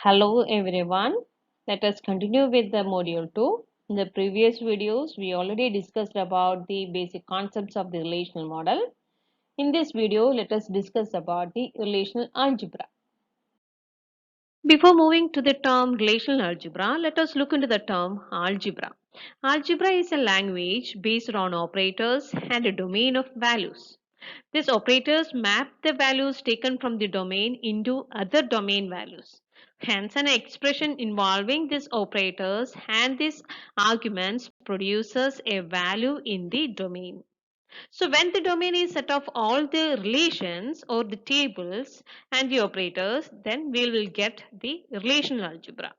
Hello everyone. Let us continue with the module 2. In the previous videos, we already discussed about the basic concepts of the relational model. In this video, let us discuss about the relational algebra. Before moving to the term relational algebra, let us look into the term algebra. Algebra is a language based on operators and a domain of values. These operators map the values taken from the domain into other domain values. Hence, an expression involving these operators and these arguments produces a value in the domain. So when the domain is set of all the relations or the tables and the operators, then we will get the relational algebra.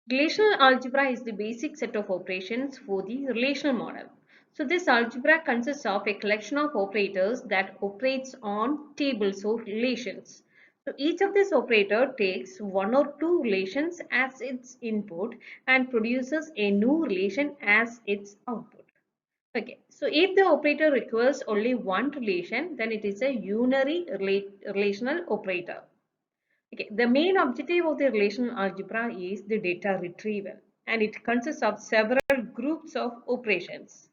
Relational algebra is the basic set of operations for the relational model. So this algebra consists of a collection of operators that operates on tables of relations. So each of this operator takes one or two relations as its input and produces a new relation as its output. Okay, so if the operator requires only one relation, then it is a unary relational operator. Okay, the main objective of the relational algebra is the data retrieval, and it consists of several groups of operations.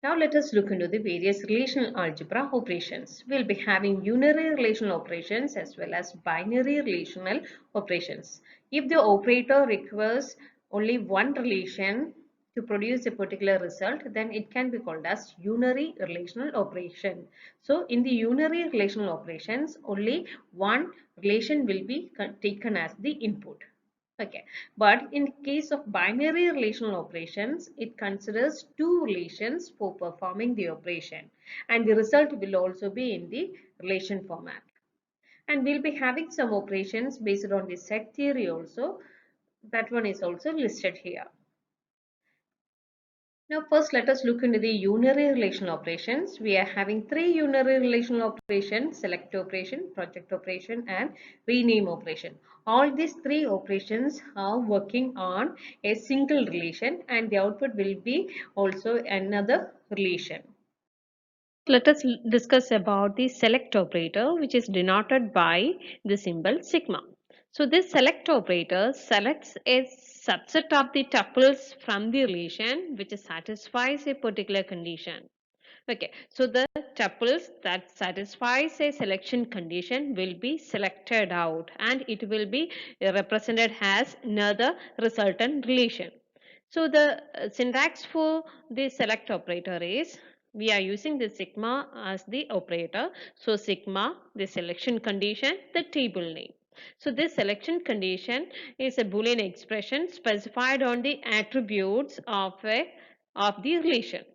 Now let us look into the various relational algebra operations. We'll be having unary relational operations as well as binary relational operations. If the operator requires only one relation to produce a particular result, then it can be called as unary relational operation. So in the unary relational operations, only one relation will be taken as the input. Okay, but in case of binary relational operations, it considers two relations for performing the operation, and the result will also be in the relation format. And we'll be having some operations based on the set theory also. That one is also listed here. Now first let us look into the unary relational operations. We are having three unary relational operations: select operation, project operation and rename operation. All these three operations are working on a single relation and the output will be also another relation. Let us discuss about the select operator, which is denoted by the symbol sigma. So this select operator selects a subset of the tuples from the relation which satisfies a particular condition. Okay, so the tuples that satisfies a selection condition will be selected out and it will be represented as another resultant relation. So the syntax for the select operator is, we are using the sigma as the operator. So sigma, the selection condition, the table name. So this selection condition is a Boolean expression specified on the attributes of the relation.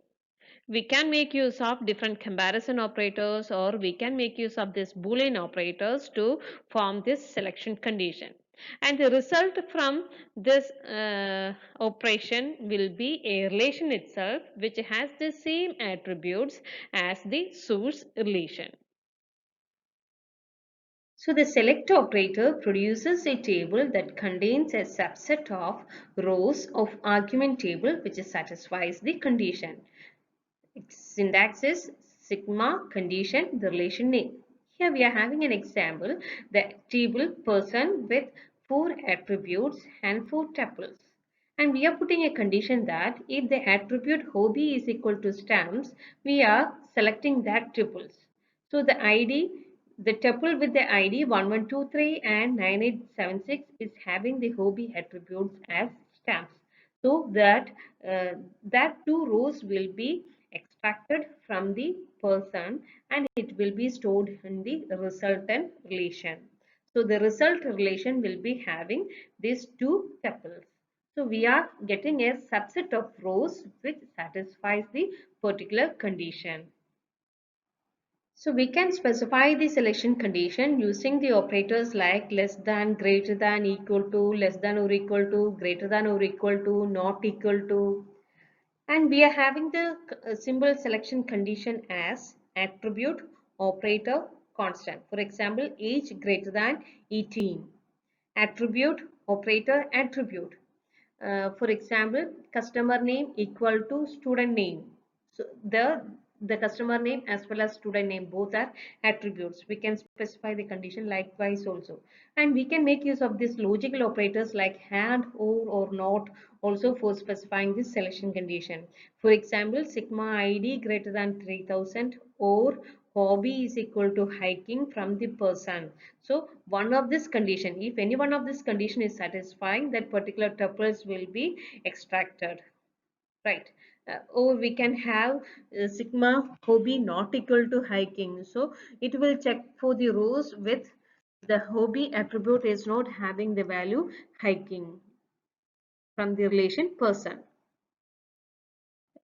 We can make use of different comparison operators, or we can make use of this Boolean operators to form this selection condition. And the result from this operation will be a relation itself which has the same attributes as the source relation. So the select operator produces a table that contains a subset of rows of argument table which satisfies the condition. Syntax is sigma condition the relation name. Here we are having an example, the table person with 4 attributes and 4 tuples. And we are putting a condition that if the attribute hobby is equal to stamps, we are selecting that tuples. So the ID, the tuple with the ID 1123 and 9876 is having the hobby attributes as stamps. So that two rows will be extracted from the person and it will be stored in the resultant relation. So the result relation will be having these two tuples. So we are getting a subset of rows which satisfies the particular condition. So we can specify the selection condition using the operators like less than, greater than, equal to, less than or equal to, greater than or equal to, not equal to. And we are having the symbol selection condition as attribute, operator, constant. For example, age greater than 18. Attribute, operator, attribute. For example, customer name equal to student name. So the The customer name as well as student name, both are attributes. We can specify the condition likewise also. And we can make use of these logical operators like and, or not also for specifying this selection condition. For example, sigma id greater than 3000 or hobby is equal to hiking from the person. So one of this condition, if any one of this condition is satisfying, that particular tuples will be extracted, right? Or we can have sigma hobby not equal to hiking, so it will check for the rows with the hobby attribute is not having the value hiking from the relation person.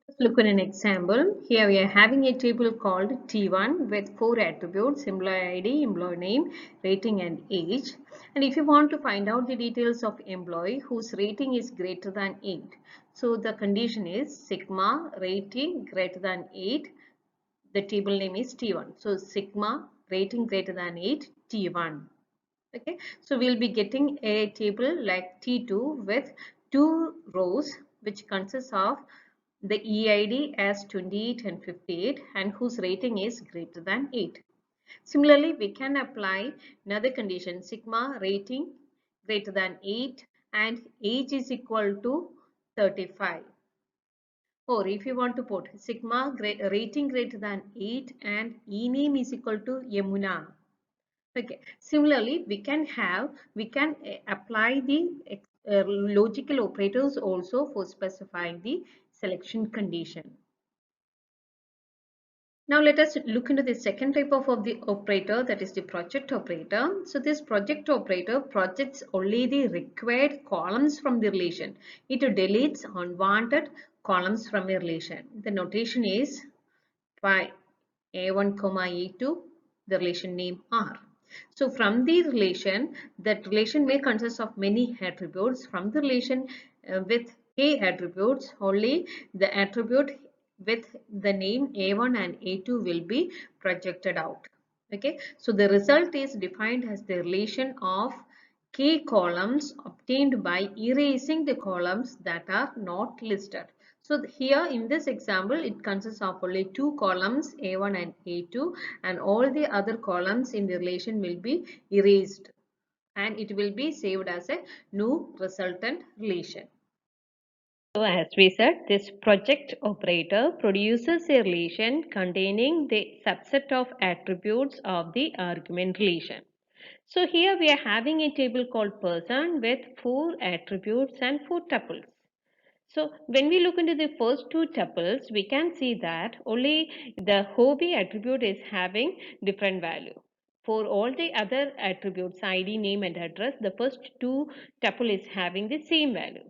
Let's look at an example. Here we are having a table called T1 with four attributes: employee ID, employee name, rating and age. And if you want to find out the details of employee whose rating is greater than 8, so the condition is sigma rating greater than 8. The table name is T1. So sigma rating greater than 8 T1. Okay, so we'll be getting a table like T2 with two rows which consists of the EID as 28 and 58 and whose rating is greater than 8. Similarly, we can apply another condition, sigma rating greater than 8 and age is equal to 35. Or if you want to put sigma rating greater than 8 and e name is equal to Yamuna. Okay. Similarly, we can apply the logical operators also for specifying the selection condition. Now let us look into the second type of the operator, that is the project operator. So this project operator projects only the required columns from the relation. It deletes unwanted columns from a relation. The notation is by A1 comma A2, the relation name R. So from the relation, that relation may consist of many attributes. From the relation with K attributes, only the attribute with the name A1 and A2 will be projected out. Okay, so the result is defined as the relation of K columns obtained by erasing the columns that are not listed. So here in this example, it consists of only two columns A1 and A2 and all the other columns in the relation will be erased and it will be saved as a new resultant relation. So as we said, this project operator produces a relation containing the subset of attributes of the argument relation. So here we are having a table called person with four attributes and four tuples. So when we look into the first two tuples, we can see that only the hobby attribute is having different value. For all the other attributes, ID, name and address, the first two tuple is having the same value.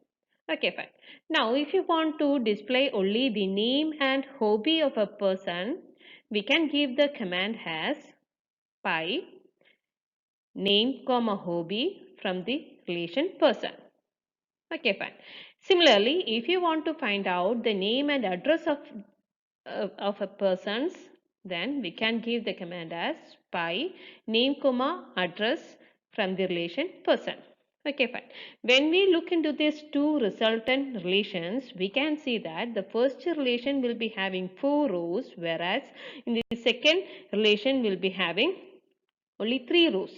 Okay, fine. Now, if you want to display only the name and hobby of a person, we can give the command as pi name comma hobby from the relation person. Okay, fine. Similarly, if you want to find out the name and address of a person's, then we can give the command as pi name comma address from the relation person. Okay, fine. When we look into these two resultant relations, we can see that the first relation will be having four rows, whereas in the second relation will be having only three rows.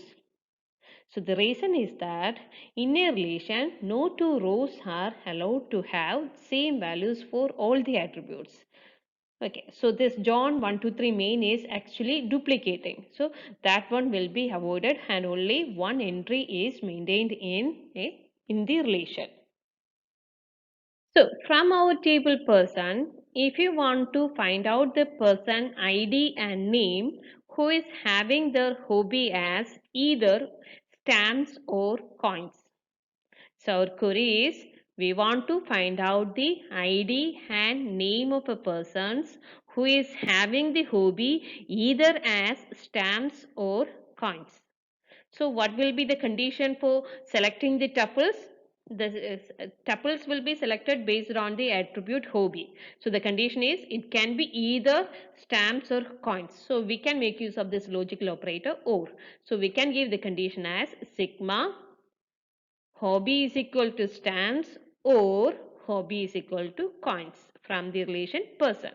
So the reason is that in a relation, no two rows are allowed to have same values for all the attributes. Okay, so this John 1, 2, 3 main is actually duplicating. So that one will be avoided and only one entry is maintained in the relation. So from our table person, if you want to find out the person ID and name who is having their hobby as either stamps or coins. So our query is we want to find out the ID and name of a person who is having the hobby either as stamps or coins. So what will be the condition for selecting the tuples? The tuples will be selected based on the attribute hobby. So the condition is it can be either stamps or coins. So we can make use of this logical operator or. So we can give the condition as sigma hobby is equal to stamps or hobby is equal to coins from the relation person.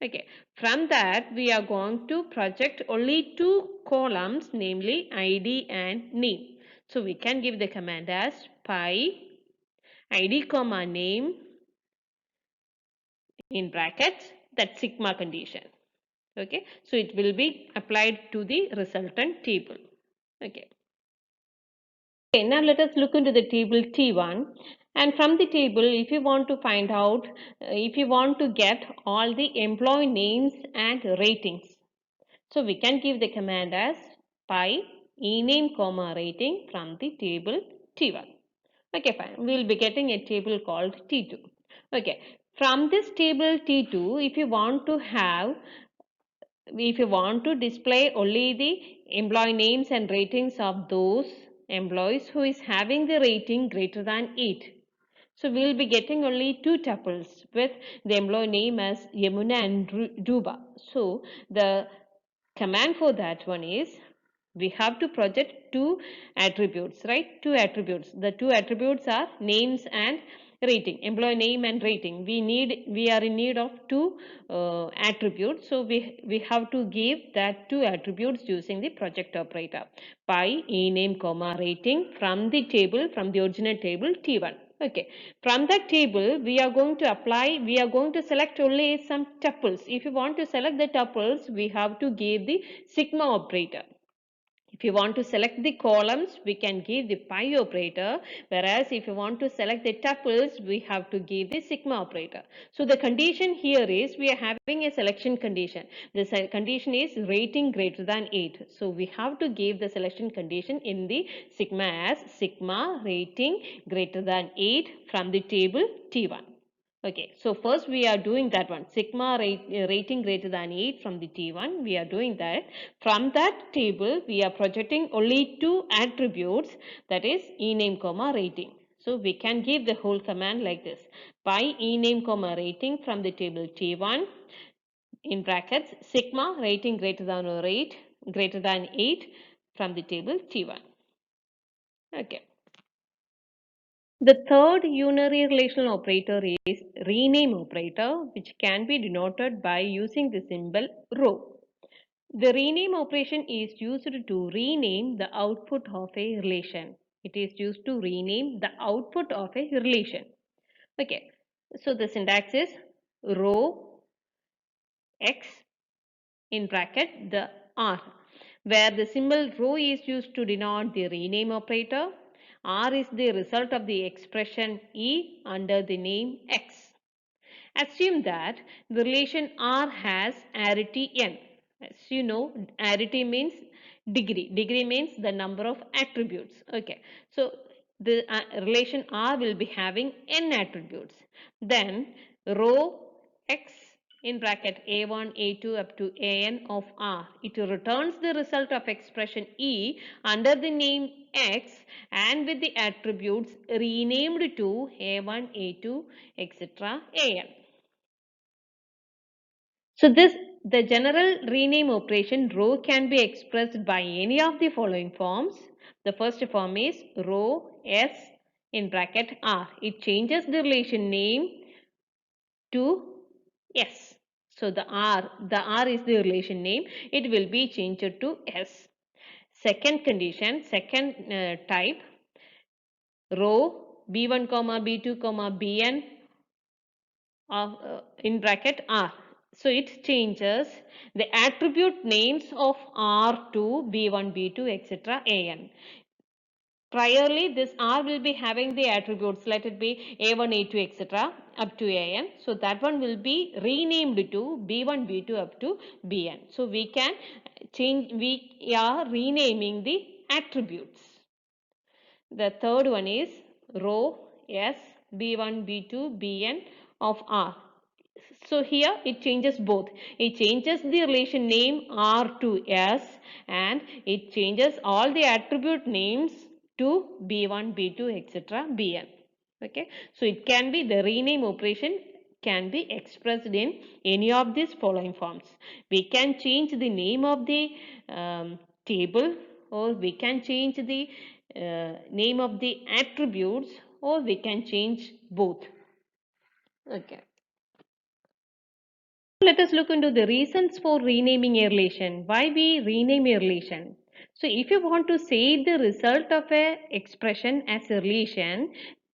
Okay, from that we are going to project only two columns, namely ID and name. So we can give the command as pi ID comma name in brackets, that sigma condition. Okay, so it will be applied to the resultant table. Okay. Okay, now let us look into the table T1, and from the table if you want to find out, if you want to get all the employee names and ratings, so we can give the command as pi ename comma rating from the table T1. Okay, fine. We will be getting a table called T2. Okay, from this table T2, if you want to display only the employee names and ratings of those employees who is having the rating greater than 8. So we will be getting only two tuples with the employee name as Yamuna and Duba. So the command for that one is we have to project two attributes, right? Two attributes. The two attributes are names and rating, employee name and rating. We are in need of two attributes, so we have to give that two attributes using the project operator pi ename comma rating from the table, from the original table T1. Okay, from that table we are going to apply, we are going to select only some tuples. If you want to select the tuples, we have to give the sigma operator. If you want to select the columns, we can give the pi operator, whereas if you want to select the tuples, we have to give the sigma operator. So the condition here is we are having a selection condition. The condition is rating greater than 8. So we have to give the selection condition in the sigma as sigma rating greater than 8 from the table T1. Okay, so first we are doing that one, sigma rating greater than 8 from the T1, we are doing that. From that table, we are projecting only two attributes, that is ename comma rating. So we can give the whole command like this, pi ename comma rating from the table T1 in brackets, sigma rating greater than or 8 from the table T1. Okay. The third unary relational operator is rename operator, which can be denoted by using the symbol rho. The rename operation is used to rename the output of a relation. It is used to rename the output of a relation. Okay, so the syntax is rho x in bracket the r, where the symbol rho is used to denote the rename operator. R is the result of the expression E under the name X. Assume that the relation R has arity n. As you know, arity means degree. Degree means the number of attributes. Okay. So the relation R will be having n attributes. Then rho X in bracket a1, a2 up to an of R. It returns the result of expression E under the name X and with the attributes renamed to a1, a2, etc. an. So the general rename operation rho can be expressed by any of the following forms. The first form is rho S in bracket R. It changes the relation name to S. So the R is the relation name. It will be changed to S. Second condition, second type, rho B1 comma B2 comma Bn in bracket R. So it changes the attribute names of R to B1, B2, etc. An. Priorly, this R will be having the attributes, let it be A1, A2, etc. up to An. So that one will be renamed to B1, B2 up to Bn. So we can change, we are renaming the attributes. The third one is rho S B1, B2, Bn of R. So here it changes both. It changes the relation name R to S and it changes all the attribute names to B1, B2, etc. Bn. Okay. So it can be, the rename operation can be expressed in any of these following forms. We can change the name of the table, or we can change the name of the attributes, or we can change both. Okay. Let us look into the reasons for renaming a relation. Why we rename a relation? So if you want to say the result of a expression as a relation,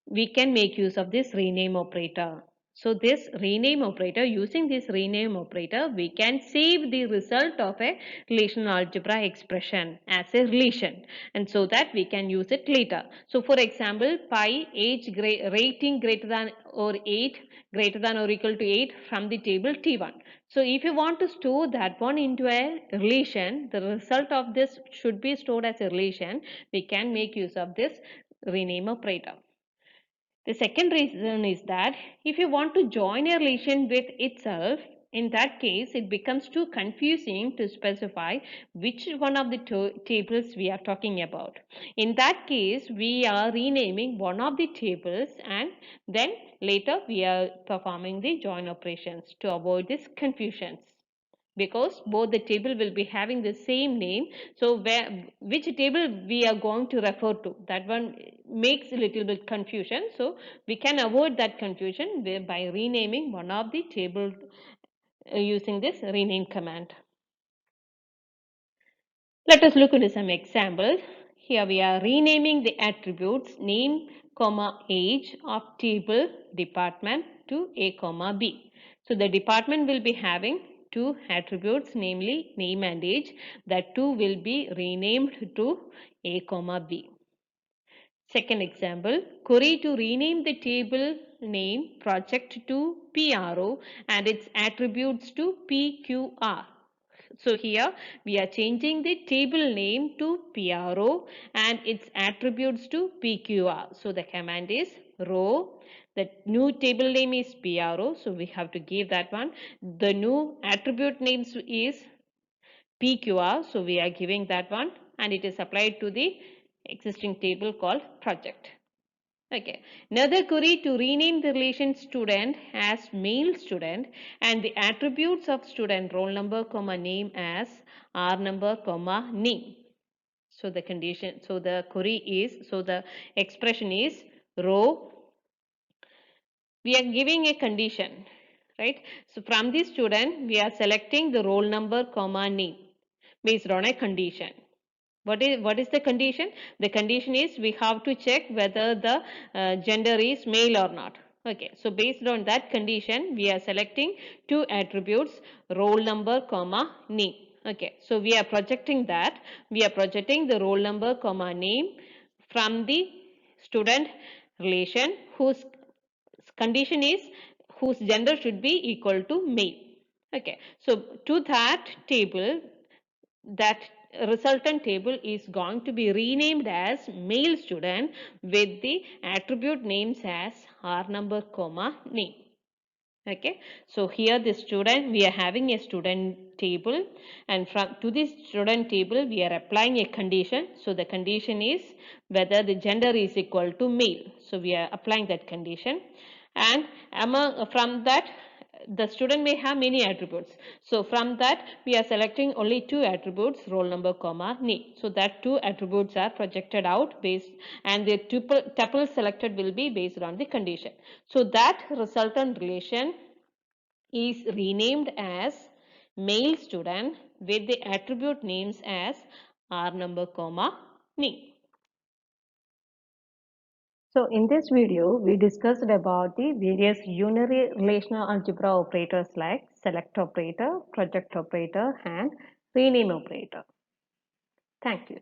we can make use of this rename operator. So this rename operator, using this rename operator, we can save the result of a relational algebra expression as a relation, and so that we can use it later. So for example, pi rating greater than or 8 greater than or equal to 8 from the table T1. So if you want to store that one into a relation, the result of this should be stored as a relation. We can make use of this rename operator. The second reason is that if you want to join a relation with itself, in that case, it becomes too confusing to specify which one of the tables we are talking about. In that case, we are renaming one of the tables and then later we are performing the join operations to avoid this confusions, because both the table will be having the same name. So which table we are going to refer to, that one makes a little bit confusion. So we can avoid that confusion by renaming one of the table using this rename command. Let us look into some examples. Here we are renaming the attributes name, age of table department to A, B. So the department will be having two attributes, namely name and age. That two will be renamed to A, B. Second example, query to rename the table name project to PRO and its attributes to PQR. So here we are changing the table name to PRO and its attributes to PQR. So the command is row. The new table name is PRO. So we have to give that one. The new attribute names is PQR. So we are giving that one and it is applied to the existing table called project. Okay. Another query to rename the relation student as male student and the attributes of student roll number comma name as R number comma name. So the condition, so the query is, so the expression is row. We are giving a condition, right? So from the student, we are selecting the roll number comma name based on a condition. What is the condition? The condition is we have to check whether the gender is male or not. Okay, so based on that condition, we are selecting two attributes, roll number comma name. Okay, so we are projecting that. We are projecting the roll number comma name from the student relation whose condition is whose gender should be equal to male. Okay, so to that table, that resultant table is going to be renamed as male student with the attribute names as R number comma name. Okay, so here the student, we are having a student table and from to this student table we are applying a condition. So the condition is whether the gender is equal to male. So we are applying that condition and among from that the student may have many attributes. So from that we are selecting only two attributes, roll number comma name. So that two attributes are projected out based and the tuple selected will be based on the condition. So that resultant relation is renamed as male student with the attribute names as R number comma name. So in this video, we discussed about the various unary relational algebra operators like select operator, project operator, and rename operator. Thank you.